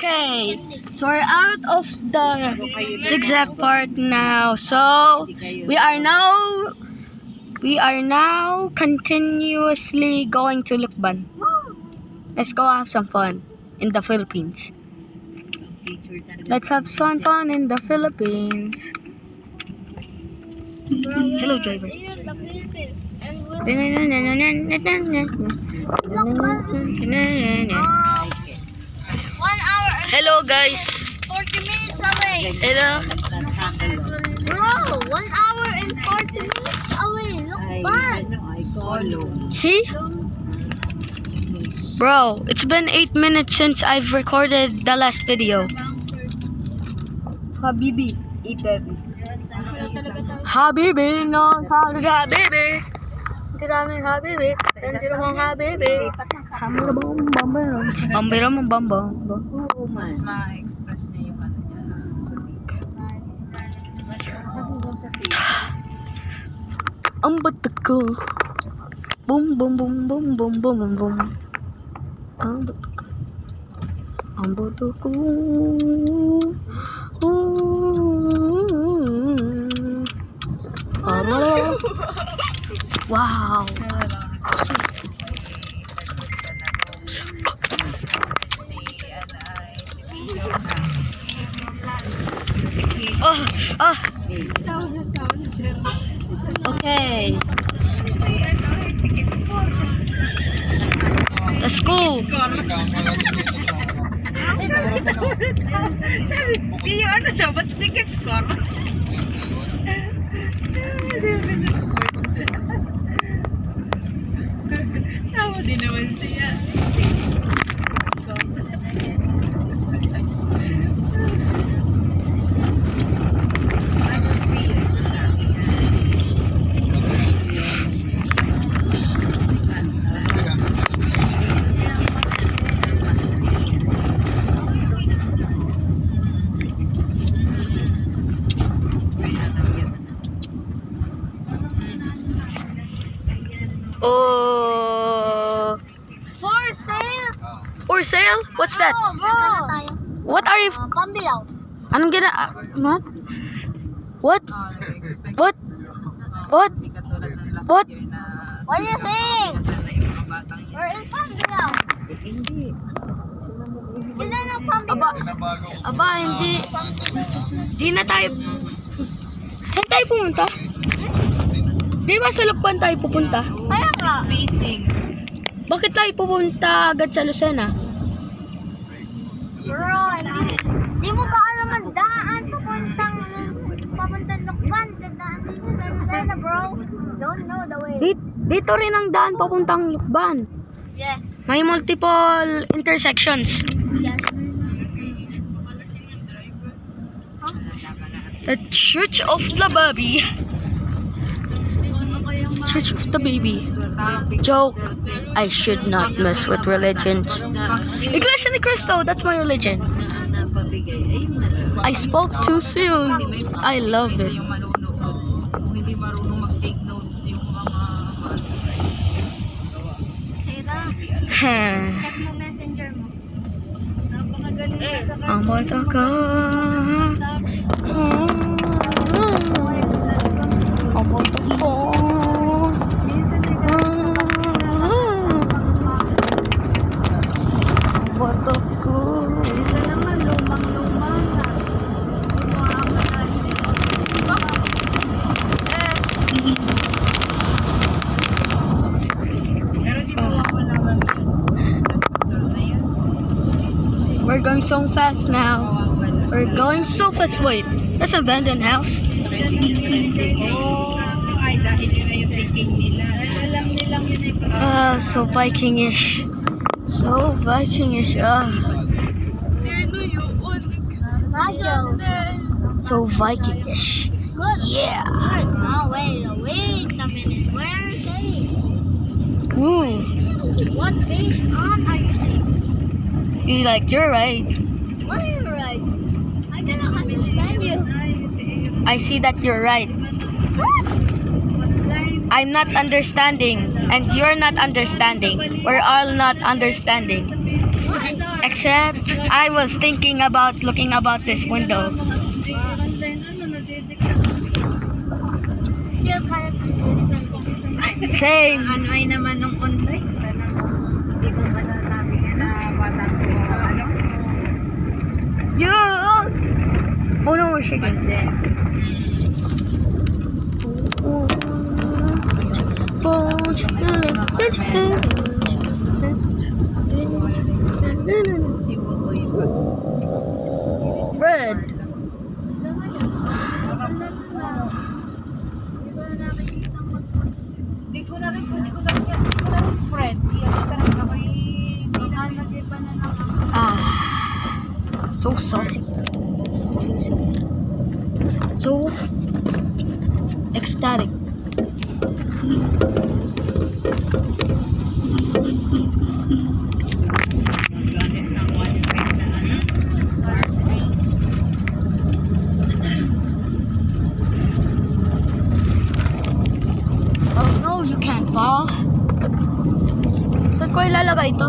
Okay, so we're out of the zigzag part now. So we are now continuously going to Lukban. Let's go have some fun in the Philippines. Let's have some fun in the Philippines. Hello, driver. Hello, guys. 40 minutes away. Hello. Bro, 1 hour and 40 minutes away. Look back. See? Bro, it's been 8 minutes since I've recorded the last video. Habibi, eater. Habibi, no, Habibi. Tiraming Habibi, and tiramong Habibi. Bambiram, bambam. Oo, mas ma-express niya yung ano niya. Ang bato ko. Boom, boom, boom, boom, boom, boom, boom, boom. Ang bato ko. Ang bato ko. Oh. Wow. Oh. Okay. Let's go. Sabi, kaya ano dapat ticket score? Sama din naman siya. Oh. For sale. For sale? What's that? Bro. What are you? Pambilaw. Anong gina? What? What? What? What? What? What do you think? We're in Pambilaw. Hindi. Ilan ang Pambilaw? Aba, hindi. Di na tayo. Saan tayo pumunta? Di ba sa Lukban tayo pupunta? Kaya nga. Spacing. Bakit tayo pupunta agad sa Lucena? Bro, hindi mo ba alam ang daan papuntang Lukban? Daan dito sa Lucena, bro. Don't know the way. Dito rin ang daan papuntang Lukban. Yes. May multiple intersections. Yes. The Church of the Baby. Church of the Baby. Joke. I should not mess with religions. Iglesia ni Cristo, that's my religion. I spoke too soon. I love it. Hindi marunong mag-take notes yung mga Check mo messenger mo. Napakagaling ka sa Ang bata ka. Ang bata ko. Ang bata ko. Isa naman, lumang-lumang na. Pero di ba wala ba We're going so fast now. We're going so fast. Wait, that's an abandoned house. Ay, dahil yun na yung thinking nila. Alam nilang yun ay So Vikingish. So Vikingish. So Vikingish. Yeah. Oh, wait a minute. Where are you saying? Ooh. What based on are you saying? You're right. What are you right? I cannot understand you. I see that you're right. What? I'm not understanding, and you're not understanding. We're all not understanding. What? Except I was thinking about looking about this window. Still kind of interesting. Same. Ano ay naman nung online? Hindi ko masasabi na bata ko ano. Yeah. Oh no, we're shaking. But then, Red. Hindi ko na rin friend. Hindi nalagay pa na lang. So saucy. So ecstatic. Magganit ng wifi sa ano. Oh no, you can't fall. Saan ko ilalagay ito?